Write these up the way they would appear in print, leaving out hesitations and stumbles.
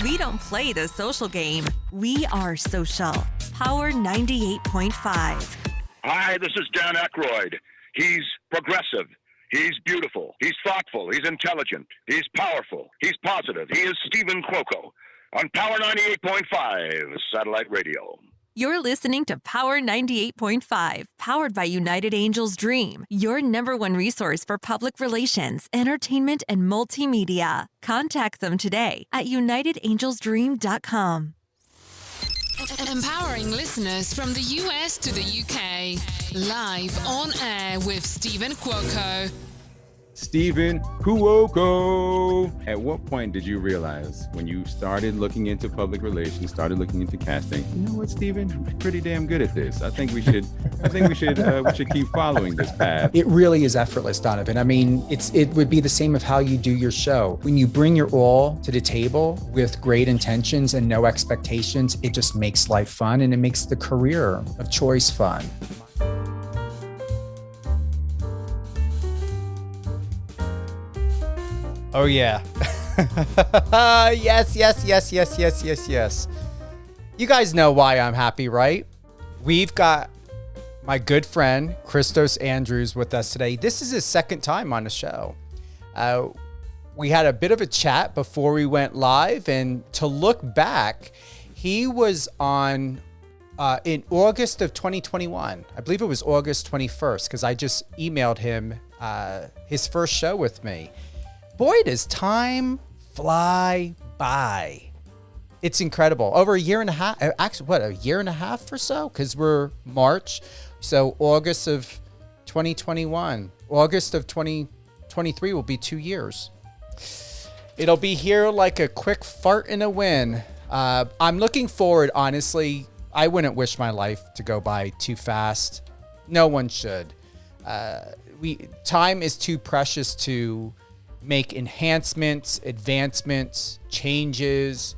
We don't play the social game. We are social. Power 98.5. Hi, this is Dan Aykroyd. He's progressive. He's beautiful. He's thoughtful. He's intelligent. He's powerful. He's positive. He is Stephen Cuoco on Power 98.5 Satellite Radio. You're listening to Power 98.5, powered by United Angels Dream, your #1 resource for public relations, entertainment, and multimedia. Contact them today at unitedangelsdream.com. Empowering listeners from the US to the UK. Live on air with Stephen Cuoco. Stephen Cuoco. At what point did you realize when you started looking into public relations, started looking into casting, you know what, Stephen, I'm pretty damn good at this. I think we should keep following this path. It really is effortless, Donovan. I mean, it would be the same of how you do your show. When you bring your all to the table with great intentions and no expectations, it just makes life fun and it makes the career of choice fun. Oh, yeah. Yes. You guys know why I'm happy, right? We've got my good friend, Kristos Andrews, with us today. This is his second time on the show. We had a bit of a chat before we went live, and to look back, he was on in August of 2021. I believe it was August 21st, because I just emailed him his first show with me. Boy, does time fly by. It's incredible. Over a year and a half, actually, a year and a half or so? Because we're March. So August of 2021, August of 2023 will be 2 years. It'll be here like a quick fart in a wind. I'm looking forward, honestly. I wouldn't wish my life to go by too fast. No one should. Time is too precious to make enhancements, advancements, changes,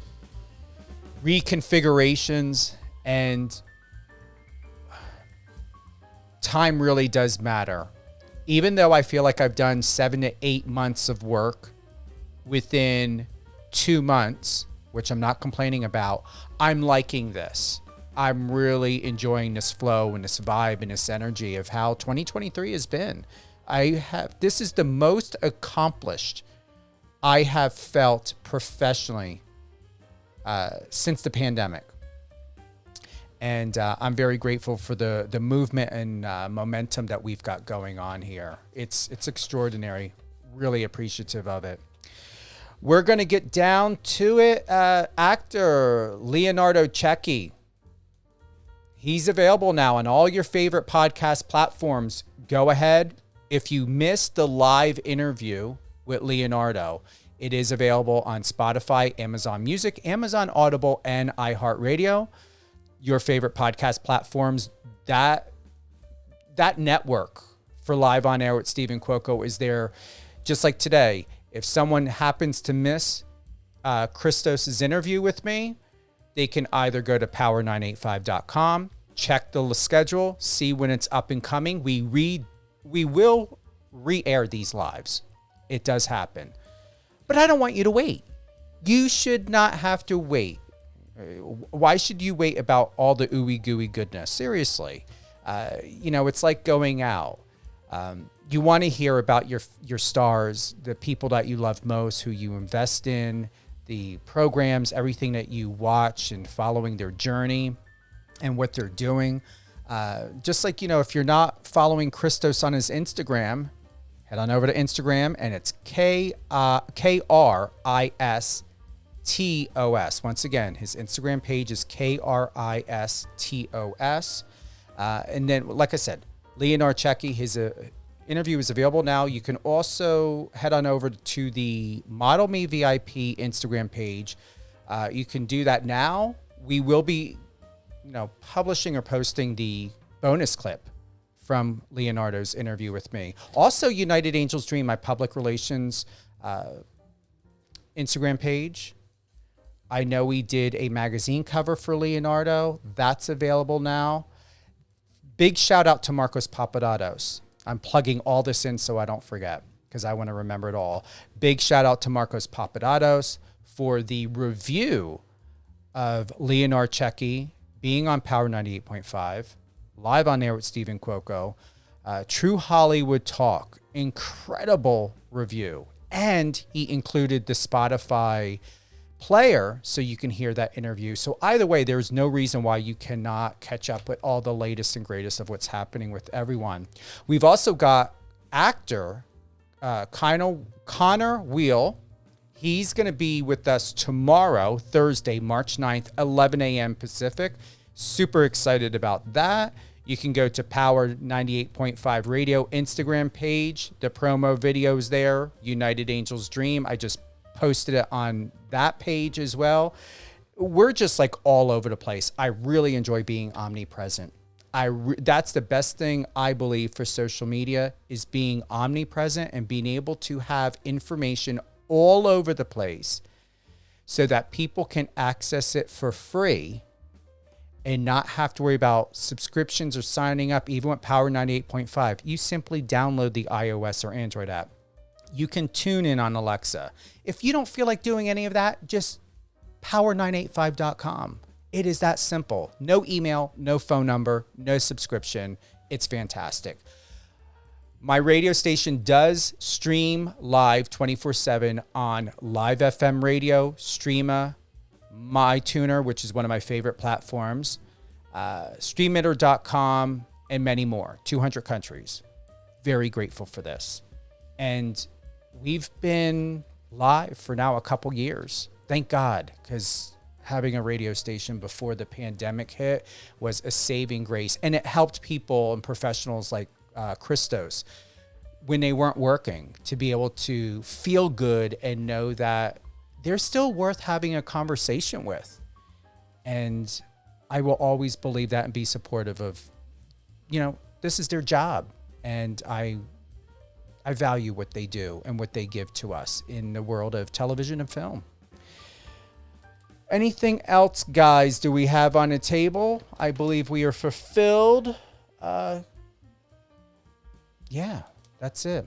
reconfigurations, and time really does matter. Even though I feel like I've done 7 to 8 months of work within 2 months, which I'm not complaining about, I'm liking this. I'm really enjoying this flow and this vibe and this energy of how 2023 has been. This is the most accomplished I have felt professionally since the pandemic. And I'm very grateful for the movement and momentum that we've got going on here. It's extraordinary. Really appreciative of it. We're going to get down to it. Actor Leonardo Cecchi. He's available now on all your favorite podcast platforms. Go ahead. If you missed the live interview with Leonardo, it is available on Spotify, Amazon Music, Amazon Audible, and iHeartRadio. Your favorite podcast platforms. That network for Live on Air with Stephen Cuoco is there. Just like today, if someone happens to miss Kristos' interview with me, they can either go to power985.com, check the schedule, see when it's up and coming. We will re-air these lives. It does happen. But I don't want you to wait. You should not have to wait. Why should you wait about all the ooey gooey goodness? Seriously. It's like going out. You want to hear about your stars, the people that you love most, who you invest in, the programs, everything that you watch, and following their journey and what they're doing. Just like, if you're not following Kristos on his Instagram, head on over to Instagram, and it's KRISTOS. Once again, his Instagram page is KRISTOS. And then, like I said, Leonardo Cecchi, his interview is available now. You can also head on over to the Model Me VIP Instagram page. You can do that now. We will be publishing or posting the bonus clip from Leonardo's interview with me. Also, United Angels Dream, my public relations Instagram page. I know we did a magazine cover for Leonardo. That's available now. Big shout out to Marcos Papadopoulos. I'm plugging all this in so I don't forget, because I want to remember it all. Big shout out to Marcos Papadopoulos for the review of Leonard Checchi being on Power 98.5, live on air with Stephen Cuoco, True Hollywood Talk, incredible review. And he included the Spotify player so you can hear that interview. So either way, there's no reason why you cannot catch up with all the latest and greatest of what's happening with everyone. We've also got actor Connor Wheel. He's going to be with us tomorrow, Thursday, March 9th, 11 a.m. Pacific. Super excited about that. You can go to Power 98.5 Radio Instagram page. The promo video's there, United Angels Dream. I just posted it on that page as well. We're just like all over the place. I really enjoy being omnipresent. That's the best thing I believe for social media, is being omnipresent and being able to have information all over the place so that people can access it for free and not have to worry about subscriptions or signing up. Even with Power 98.5, you simply download the iOS or Android app. You can tune in on Alexa. If you don't feel like doing any of that, just power985.com. It is that simple. No email, no phone number, no subscription. It's fantastic. My radio station does stream live 24/7 on Live FM Radio, Streama, MyTuner, which is one of my favorite platforms, streamitter.com, and many more. 200 countries. Very grateful for this. And we've been live for now a couple years. Thank God, because having a radio station before the pandemic hit was a saving grace. And it helped people and professionals like Kristos when they weren't working to be able to feel good and know that they're still worth having a conversation with. And I will always believe that and be supportive of, this is their job. And I value what they do and what they give to us in the world of television and film. Anything else, guys, do we have on the table? I believe we are fulfilled. Yeah, that's it.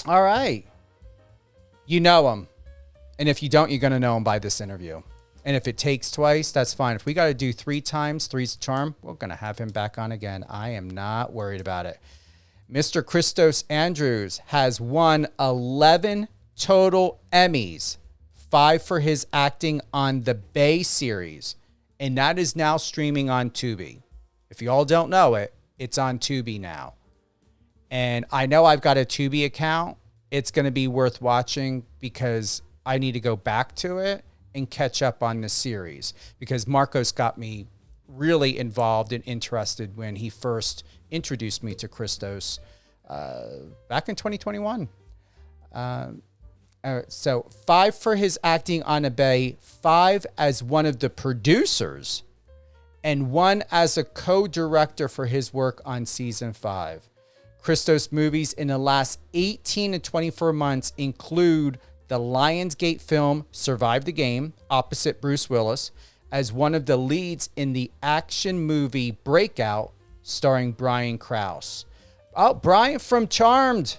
All right. You know him. And if you don't, you're going to know him by this interview. And if it takes twice, that's fine. If we got to do 3 times, three's the charm, we're going to have him back on again. I am not worried about it. Mr. Kristos Andrews has won 11 total Emmys. 5 for his acting on the Bay series, and that is now streaming on Tubi. If you all don't know it, it's on Tubi now. And I know I've got a Tubi account. It's going to be worth watching because I need to go back to it and catch up on the series, because Marcos got me really involved and interested when he first introduced me to Kristos back in 2021. So 5 for his acting on a Bay, 5 as one of the producers, and 1 as a co-director for his work on season 5. Kristos movies in the last 18 to 24 months include the Lionsgate film Survive the Game, opposite Bruce Willis, as one of the leads in the action movie Breakout, starring Brian Krause. Oh, Brian from Charmed.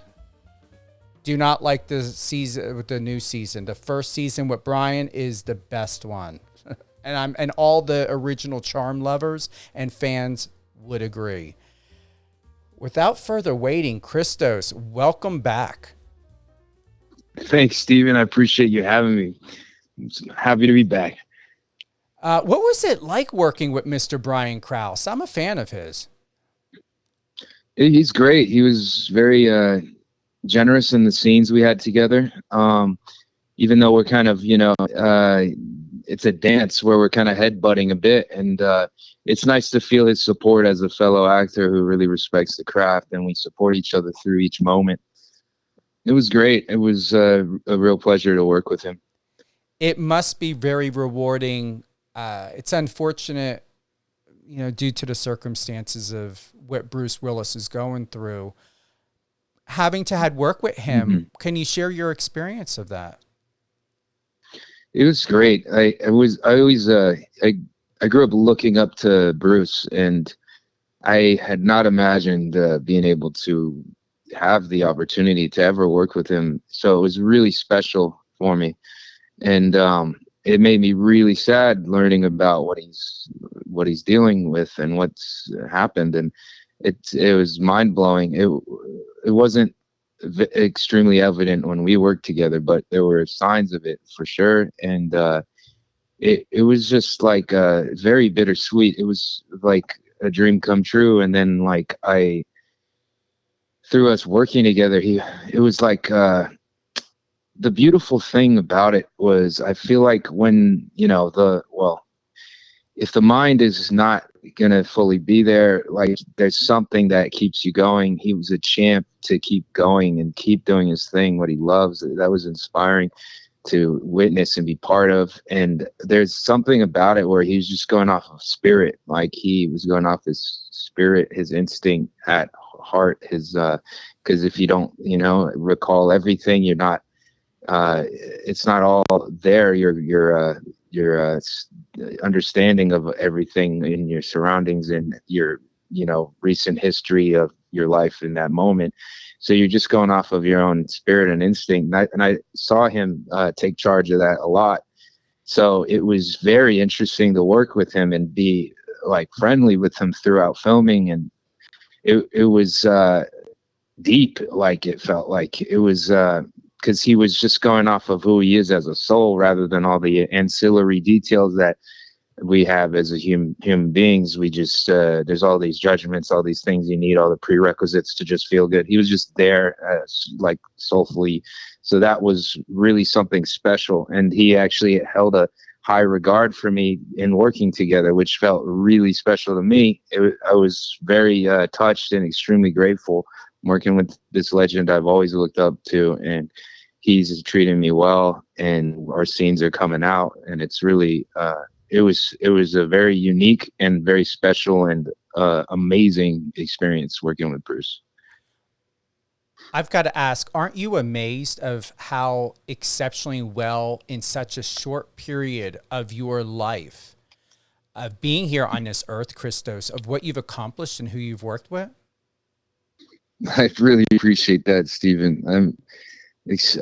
Do not like the season with the new season. The first season with Brian is the best one. And all the original Charm lovers and fans would agree. Without further waiting, Kristos, welcome back. Thanks, Steven. I appreciate you having me. I'm happy to be back. What was it like working with Mr. Brian Krause? I'm a fan of his. He's great. He was very generous in the scenes we had together. Even though we're kind of, it's a dance where we're kind of headbutting a bit. And it's nice to feel his support as a fellow actor who really respects the craft, and we support each other through each moment. It was great. It was a real pleasure to work with him. It must be very rewarding. It's unfortunate, due to the circumstances of what Bruce Willis is going through, having to had work with him. Mm-hmm. Can you share your experience of that? It was great. I grew up looking up to Bruce, and I had not imagined being able to have the opportunity to ever work with him. So it was really special for me. And it made me really sad learning about what he's dealing with and what's happened. And it was mind blowing. It wasn't extremely evident when we worked together, but there were signs of it for sure. And it was just like very bittersweet. It was like a dream come true. And then like through us working together, it was like the beautiful thing about it was, I feel like when, if the mind is not going to fully be there, like there's something that keeps you going. He was a champ to keep going and keep doing his thing, what he loves. That was inspiring to witness and be part of. And there's something about it where he's just going off of spirit. Like he was going off his spirit, his instinct at heart, because if you don't, recall everything, you're not, it's not all there. Your understanding of everything in your surroundings and your, recent history of your life in that moment. So you're just going off of your own spirit and instinct. And I saw him take charge of that a lot. So it was very interesting to work with him and be like friendly with him throughout filming. And it was deep. Like it felt like it was, because he was just going off of who he is as a soul rather than all the ancillary details that we have as a human beings. We just, there's all these judgments, all these things you need, all the prerequisites to just feel good. He was just there like soulfully. So that was really something special. And he actually held a high regard for me in working together, which felt really special to me. I was very touched and extremely grateful working with this legend I've always looked up to, and he's treating me well, and our scenes are coming out, and it's really it was a very unique and very special and amazing experience working with Bruce. I've got to ask, aren't you amazed of how exceptionally well in such a short period of your life, of being here on this earth, Kristos, of what you've accomplished and who you've worked with? I really appreciate that, Stephen.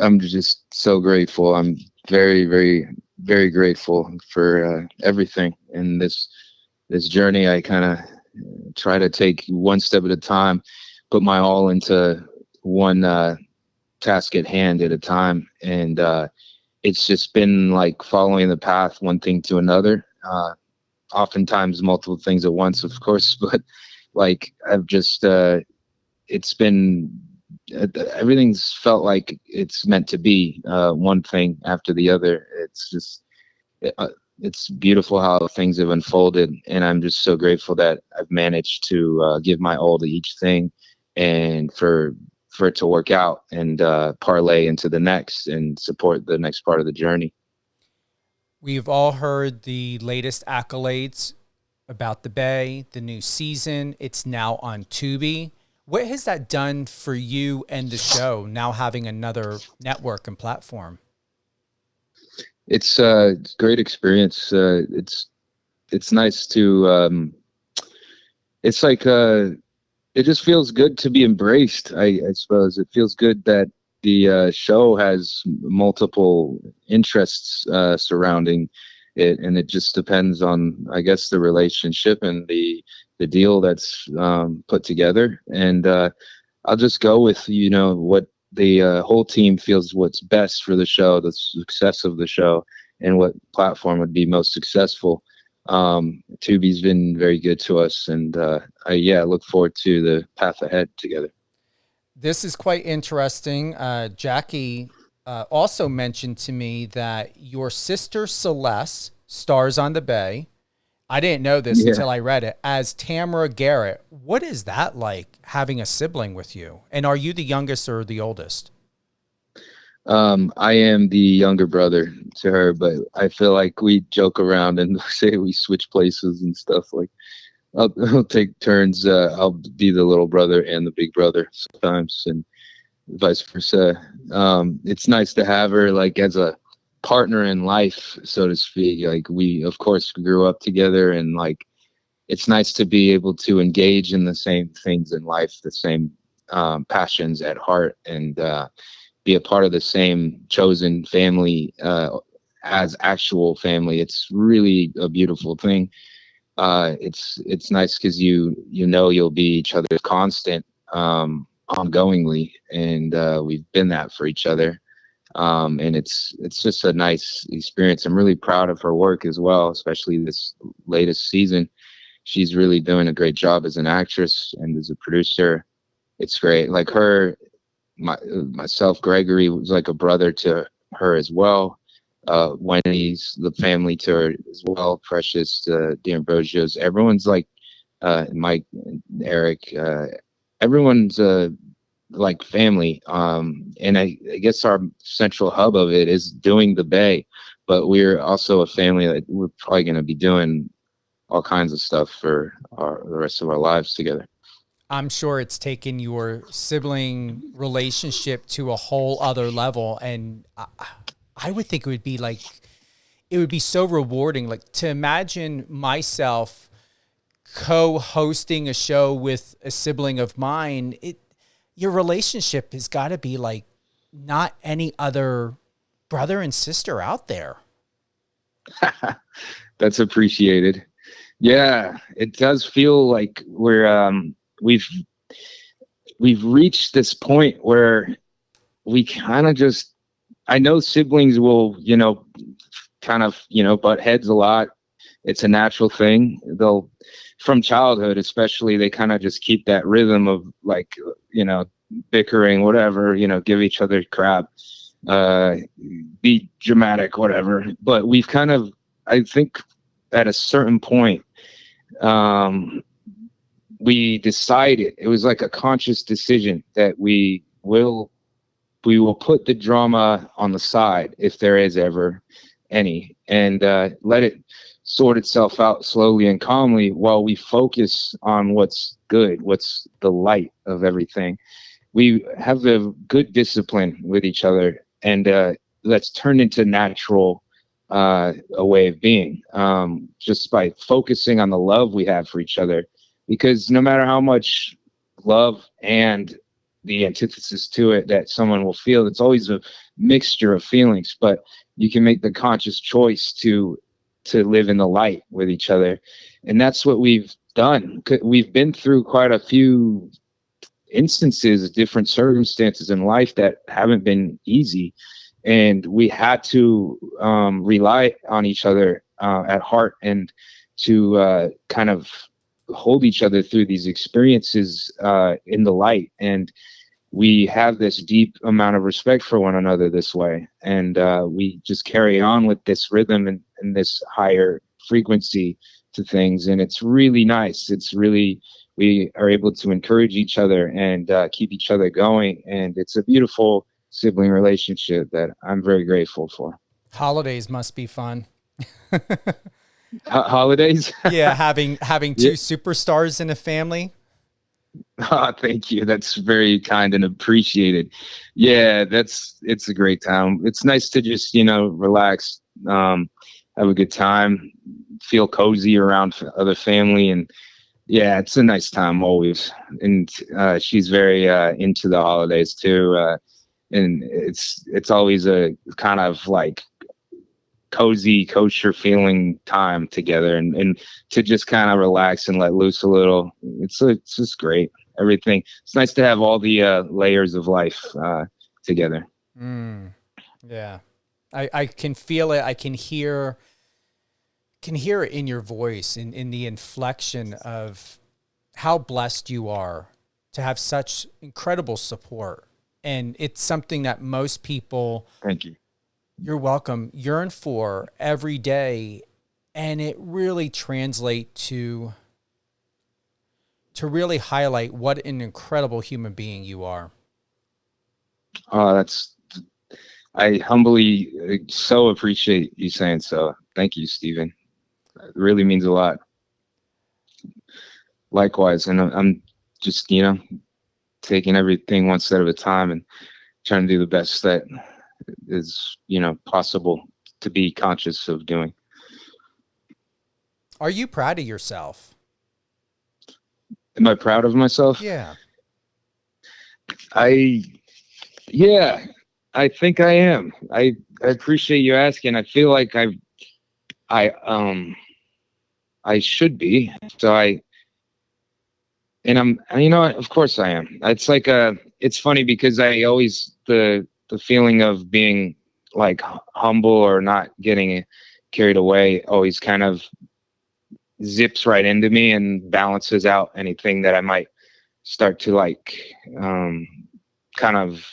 I'm just so grateful. I'm very, very, very grateful for everything in this journey. I kind of try to take one step at a time, put my all into one task at hand at a time, and it's just been like following the path, one thing to another. Oftentimes, multiple things at once, of course, but like I've just. It's been, everything's felt like it's meant to be one thing after the other. It's just, it's beautiful how things have unfolded. And I'm just so grateful that I've managed to give my all to each thing, and for it to work out and parlay into the next and support the next part of the journey. We've all heard the latest accolades about the Bay, the new season. It's now on Tubi. What has that done for you and the show, now having another network and platform? It's a great experience. It's nice to, it's like, it just feels good to be embraced. I suppose it feels good that the show has multiple interests surrounding it, and it just depends on, I guess, the relationship and the deal that's put together. And I'll just go with, what the whole team feels what's best for the show, the success of the show, and what platform would be most successful. Tubi's been very good to us, and I look forward to the path ahead together. This is quite interesting. Jackie also mentioned to me that your sister Celeste stars on the Bay. I didn't know this until I read it, as Tamara Garrett. What is that like, having a sibling with you? And are you the youngest or the oldest? I am the younger brother to her, but I feel like we joke around and say we switch places and stuff. Like I'll take turns. I'll be the little brother and the big brother sometimes, and vice versa. It's nice to have her like as a partner in life, so to speak. Like we of course grew up together, and like it's nice to be able to engage in the same things in life, the same passions at heart, and be a part of the same chosen family as actual family. It's really a beautiful thing. It's nice because you'll be each other's constant ongoingly, and we've been that for each other. And it's just a nice experience. I'm really proud of her work as well, especially this latest season. She's really doing a great job as an actress and as a producer. It's great. Like myself, Gregori was like a brother to her as well. Wendy's the family to her as well. Precious, the Ambrosios, everyone's like Mike, Eric, everyone's like family. And I guess our central hub of it is doing the Bay, but we're also a family that we're probably going to be doing all kinds of stuff for the rest of our lives together. I'm sure it's taken your sibling relationship to a whole other level. And I would think it would be so rewarding, like to imagine myself co-hosting a show with a sibling of mine. Your relationship has got to be like not any other brother and sister out there. That's appreciated. Yeah, it does feel like we've reached this point where we kind of just, I know siblings will, kind of, butt heads a lot. It's a natural thing. They'll, from childhood especially, they kind of just keep that rhythm of like, bickering, whatever, give each other crap, be dramatic, whatever. But we've kind of, I think at a certain point, we decided, it was like a conscious decision that we will put the drama on the side if there is ever any, and let it sort itself out slowly and calmly while we focus on what's good, what's the light of everything. We have a good discipline with each other, and that's turned into natural a way of being, just by focusing on the love we have for each other. Because no matter how much love and the antithesis to it that someone will feel, it's always a mixture of feelings, but you can make the conscious choice to live in the light with each other. And that's what we've done. We've been through quite a few instances, different circumstances in life that haven't been easy. And we had to rely on each other at heart, and to kind of hold each other through these experiences in the light. And we have this deep amount of respect for one another this way. And we just carry on with this rhythm and this higher frequency to things. And it's really nice. It's really, we are able to encourage each other and keep each other going. And it's a beautiful sibling relationship that I'm very grateful for. Holidays must be fun. Holidays? Yeah, having two superstars in a family. Oh, thank you. That's very kind and appreciated. Yeah, it's a great time. It's nice to just, relax, have a good time, feel cozy around other family. And yeah, it's a nice time always. And she's very into the holidays too. And it's always a kind of like cozy, kosher feeling time together, and to just kind of relax and let loose a little. It's just great. Everything. It's nice to have all the layers of life together. Yeah, I can feel it. I can hear it in your voice, in the inflection of how blessed you are to have such incredible support. And it's something that most people, thank you, you're welcome, yearn for every day. And it really translates to really highlight what an incredible human being you are. I humbly so appreciate you saying so. Thank you, Stephen. It really means a lot. Likewise. And I'm just, taking everything one step at a time and trying to do the best that is, possible to be conscious of doing. Are you proud of yourself? Am I proud of myself? Yeah. I I think I am. I appreciate you asking. I feel like I should be. So I'm, you know what? Of course I am. It's like it's funny because I always, the feeling of being like humble or not getting carried away always kind of zips right into me and balances out anything that I might start to like, kind of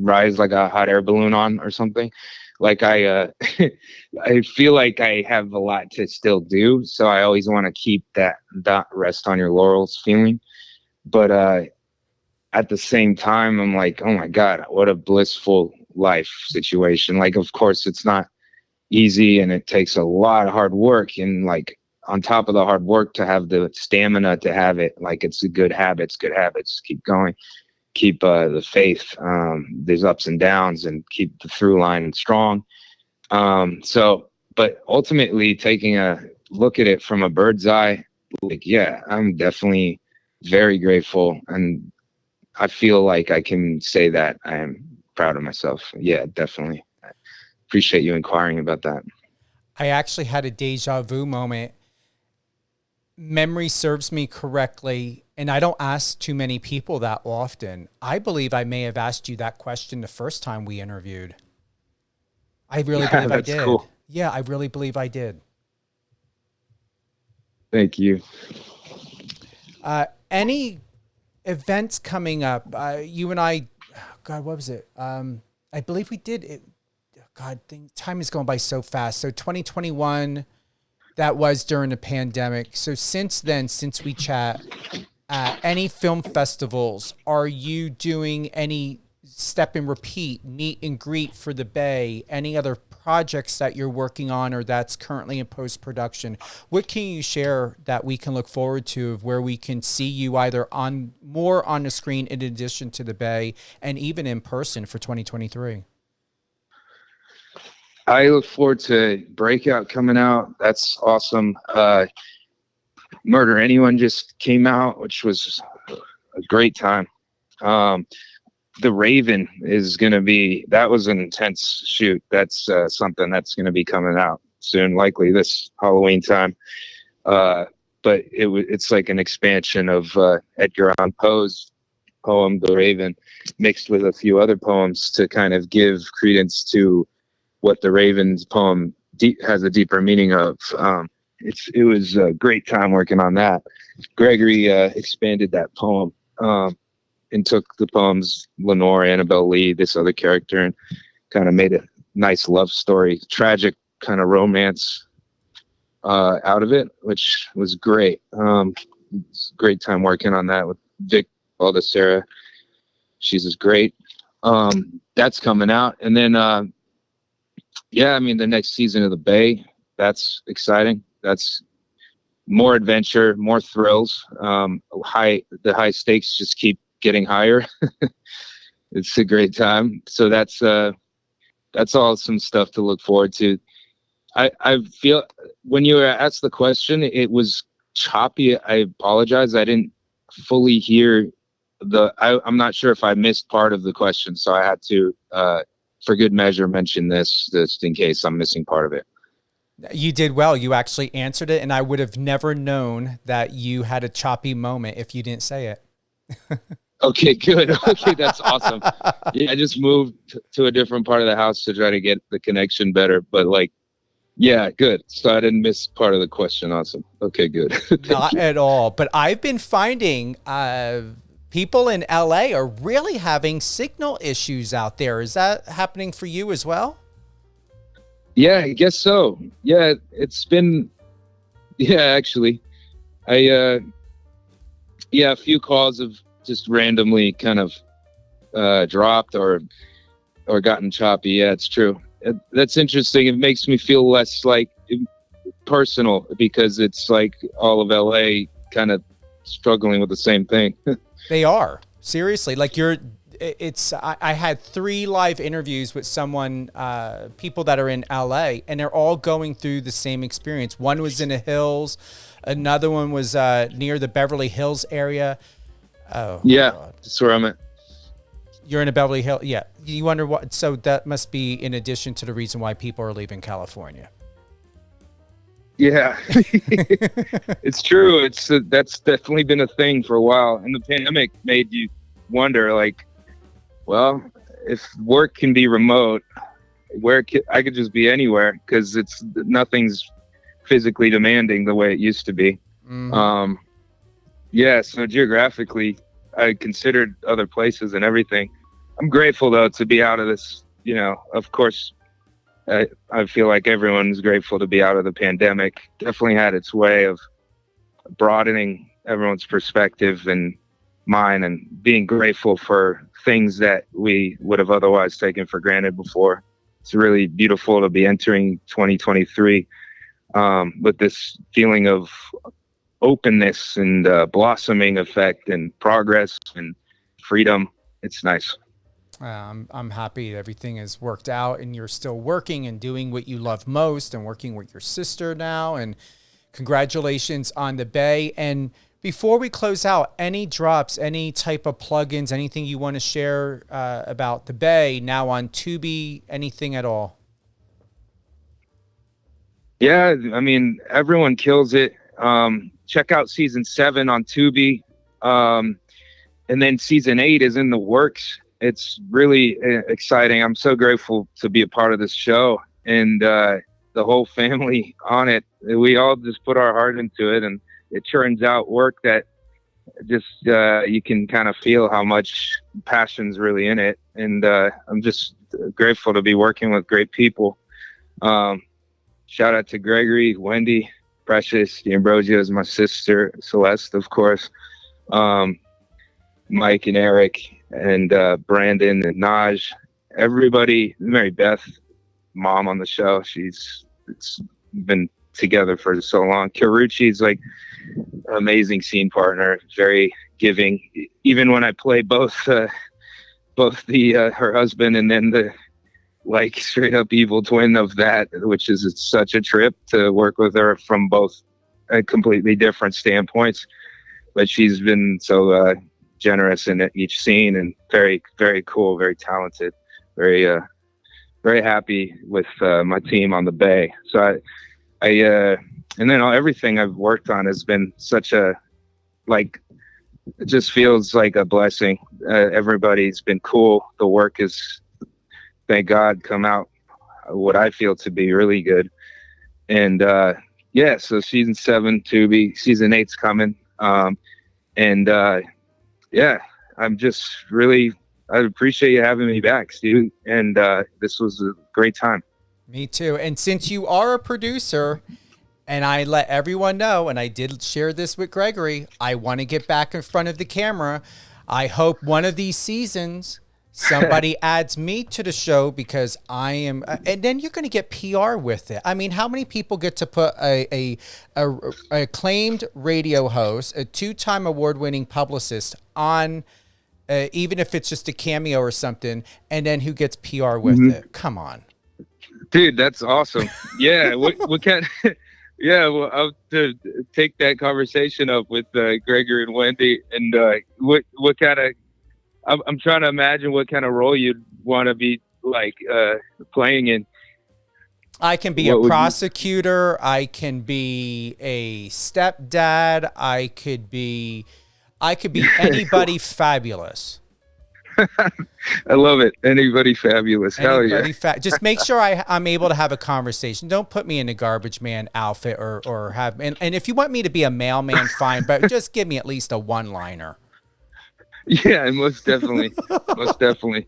rise like a hot air balloon on or something. Like I feel like I have a lot to still do, so I always want to keep that not rest on your laurels feeling. But at the same time, I'm like, oh my God, what a blissful life situation. Like, of course, it's not easy, and it takes a lot of hard work. And like on top of the hard work, to have the stamina to have it, like it's good habits, keep going. Keep the faith, there's ups and downs, and keep the through line strong. But ultimately taking a look at it from a bird's eye, like, yeah, I'm definitely very grateful. And I feel like I can say that I am proud of myself. Yeah, definitely. I appreciate you inquiring about that. I actually had a deja vu moment. Memory serves me correctly, and I don't ask too many people that often. I believe I may have asked you that question the first time we interviewed. I really believe I did. Cool. Yeah, I really believe I did. Thank you. Any events coming up? You and I, God, what was it? I believe we did it. God, time is going by so fast. So 2021, that was during the pandemic. So since then, since we chat, any film festivals, are you doing any step and repeat, meet and greet for the Bay? Any other projects that you're working on or that's currently in post-production? What can you share that we can look forward to, of where we can see you either on the screen in addition to the Bay, and even in person for 2023? I look forward to Breakout coming out. That's awesome. Murder Anyone just came out, which was a great time. The Raven is going to be, that was an intense shoot. That's something that's going to be coming out soon, likely this Halloween time. But it's like an expansion of Edgar Allan Poe's poem, The Raven, mixed with a few other poems to kind of give credence to what the Raven's poem has a deeper meaning of. It was a great time working on that. Gregori expanded that poem and took the poems Lenore, Annabelle Lee, this other character, and kind of made a nice love story, tragic kind of romance out of it, which was great. It's a great time working on that with Vic Baldessera. She's great. That's coming out. And then yeah, I mean, the next season of the Bay, that's exciting. That's more adventure, more thrills. The high stakes just keep getting higher. It's a great time. So that's all some stuff to look forward to. I feel when you asked the question, it was choppy. I apologize. I didn't fully hear I'm not sure if I missed part of the question, so I had to, for good measure, mention this just in case I'm missing part of it. You did well. You actually answered it, and I would have never known that you had a choppy moment if you didn't say it. Okay, good. Okay, that's awesome. Yeah, I just moved to a different part of the house to try to get the connection better, but yeah, good. So I didn't miss part of the question. Awesome. Okay, good. Not at all. But I've been finding people in LA are really having signal issues out there. Is that happening for you as well? Yeah, I guess so. Yeah, it's been, actually. A few calls have just randomly kind of dropped or gotten choppy. Yeah, it's true. That's interesting. It makes me feel less personal, because it's like all of LA kind of struggling with the same thing. They are, seriously. I had 3 live interviews with someone, people that are in LA, and they're all going through the same experience. One was in the hills. Another one was near the Beverly Hills area. Oh, yeah, God. that's where I'm at. You're in a Beverly Hills. Yeah. You wonder what, so that must be in addition to the reason why people are leaving California. Yeah, it's true. That's definitely been a thing for a while. And the pandemic made you wonder, like, well, if work can be remote, I could just be anywhere, because nothing's physically demanding the way it used to be. Mm-hmm. Yeah, so geographically, I considered other places and everything. I'm grateful, though, to be out of this. Of course, I feel like everyone's grateful to be out of the pandemic. Definitely had its way of broadening everyone's perspective and mine, and being grateful for things that we would have otherwise taken for granted before. It's really beautiful to be entering 2023 with this feeling of openness and blossoming effect and progress and freedom. It's nice. I'm happy everything has worked out and you're still working and doing what you love most and working with your sister now. And congratulations on the Bay. And before we close out, any drops, any type of plugins, anything you want to share about the Bay now on Tubi, anything at all? Yeah, I mean, everyone kills it. Check out season 7 on Tubi. And then season 8 is in the works. It's really exciting. I'm so grateful to be a part of this show, and the whole family on it. We all just put our heart into it, and it turns out work that just you can kind of feel how much passion's really in it. And I'm just grateful to be working with great people. Shout out to Gregori, Wendy, Precious, D'Ambrosio is my sister, Celeste, of course, Mike and Eric, and Brandon and Naj, everybody, Mary Beth, mom on the show. It's been together for so long. Karuchi's like an amazing scene partner, very giving. Even when I play both her husband and then the like straight up evil twin of that, which is such a trip to work with her from both completely different standpoints. But she's been so generous in each scene, and very, very cool, very talented, very happy with my team on the Bay. So I and then everything I've worked on has been such a, like, it just feels like a blessing. Everybody's been cool. The work is, thank God, come out what I feel to be really good. And yeah, so season 7 Tubi, season 8's coming. Yeah, I'm just really, I appreciate you having me back, Steve. And this was a great time. Me too. And since you are a producer, and I let everyone know, and I did share this with Gregori, I want to get back in front of the camera. I hope one of these seasons somebody adds me to the show, because I am, and then you're going to get PR with it. I mean, how many people get to put a acclaimed radio host, a 2-time award-winning publicist on, even if it's just a cameo or something, and then who gets PR with it? Come on, dude, that's awesome. Yeah, what kind? Yeah, well, I'll to take that conversation up with Gregori and Wendy, and what kind of. I'm trying to imagine what kind of role you'd want to be like playing in. I can be a prosecutor. I can be a stepdad. I could be anybody fabulous. I love it. Anybody fabulous. Hell yeah. Just make sure I'm able to have a conversation. Don't put me in a garbage man outfit or have, and if you want me to be a mailman, fine, but just give me at least a one-liner. Yeah, most definitely. Most definitely.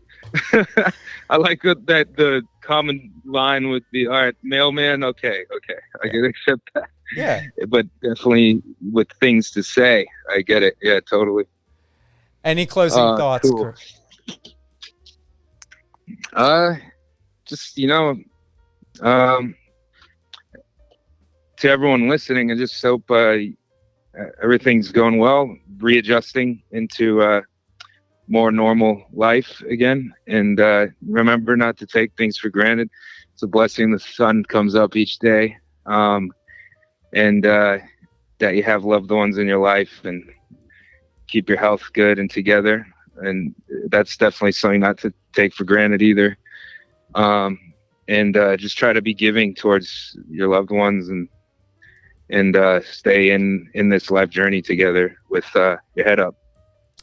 I like that the common line would be, all right, mailman, okay, I can accept that. Yeah. But definitely with things to say, I get it. Yeah, totally. Any closing thoughts? Cool. Just, to everyone listening, I just hope everything's going well, readjusting into more normal life again, and remember not to take things for granted. It's a blessing the sun comes up each day, and that you have loved ones in your life, and keep your health good and together. and that's definitely something not to take for granted either. And just try to be giving towards your loved ones, and stay in this life journey together with your head up.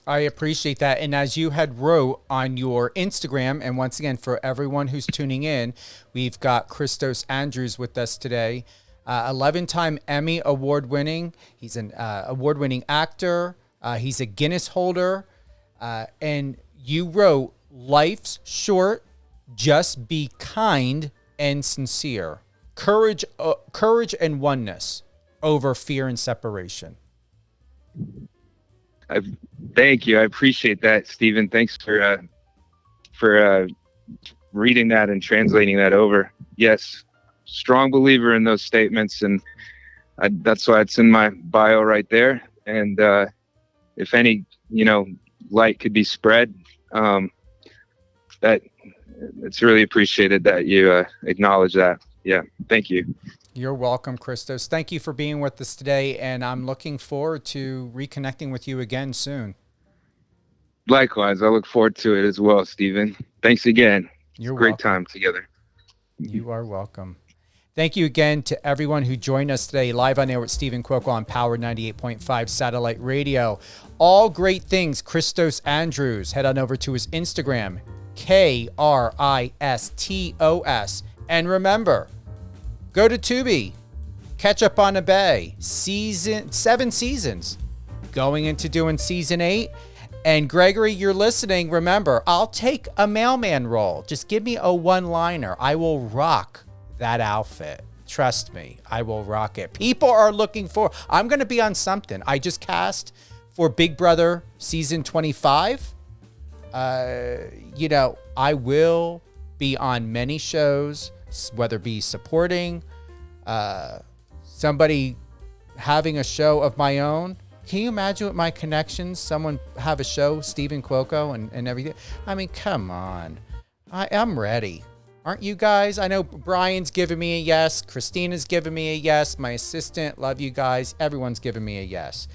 I appreciate that. And as you had wrote on your Instagram, and once again, for everyone who's tuning in, we've got Kristos Andrews with us today. 11-time Emmy award-winning. He's an award-winning actor. He's a Guinness holder. And you wrote, "Life's short, just be kind and sincere. Courage and oneness over fear and separation." Thank you. I appreciate that, Stephen. Thanks for reading that and translating that over. Yes, strong believer in those statements, and that's why it's in my bio right there. And if any, light could be spread, that it's really appreciated that you acknowledge that. Yeah, thank you. You're welcome, Kristos. Thank you for being with us today, and I'm looking forward to reconnecting with you again soon. Likewise, I look forward to it as well, Stephen. Thanks again. You're Great welcome. time together. You are welcome. Thank you again to everyone who joined us today live on air with Stephen Cuoco on Power 98.5 Satellite Radio. All great things, Kristos Andrews. Head on over to his Instagram, Kristos. And remember, go to Tubi, catch up on Bay. 7 seasons, going into doing season 8. And Gregori, you're listening. Remember, I'll take a mailman role. Just give me a one-liner. I will rock that outfit. Trust me, I will rock it. People are looking for, I'm going to be on something. I just cast for Big Brother season 25. I will be on many shows, whether it be supporting, somebody having a show of my own. Can you imagine with my connections, someone have a show, Stephen Cuoco and everything? I mean, come on. I'm ready. Aren't you guys? I know Brian's giving me a yes. Christina's giving me a yes. My assistant, love you guys. Everyone's giving me a yes.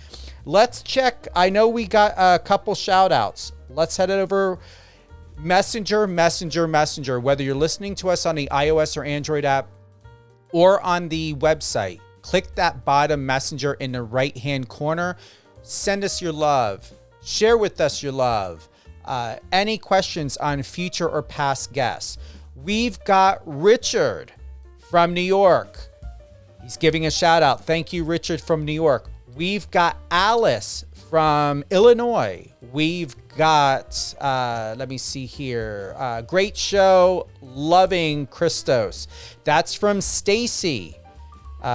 Let's check. I know we got a couple shout outs. Let's head over Messenger. Whether you're listening to us on the iOS or Android app or on the website, click that bottom messenger in the right-hand corner. Send us your love. Share with us your love. Any questions on future or past guests. We've got Richard from New York. He's giving a shout out. Thank you, Richard from New York. We've got Alice from Illinois. We've got, let me see here. Great show. Loving Kristos. That's from Stacy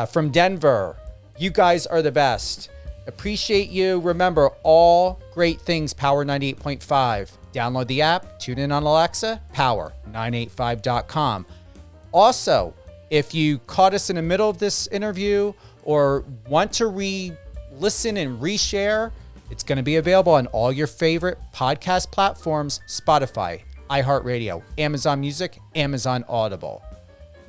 from Denver. You guys are the best. Appreciate you. Remember, all great things, Power 98.5. Download the app, tune in on Alexa, power985.com. Also, if you caught us in the middle of this interview or want to re-listen and reshare, it's going to be available on all your favorite podcast platforms, Spotify, iHeartRadio, Amazon Music, Amazon Audible.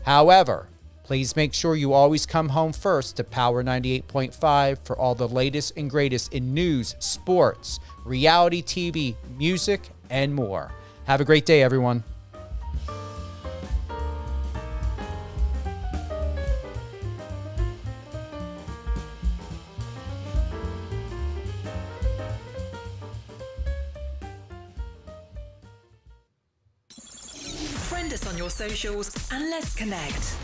However, please make sure you always come home first to Power 98.5 for all the latest and greatest in news, sports, reality TV, music, and more. Have a great day, everyone. Friend us on your socials and let's connect.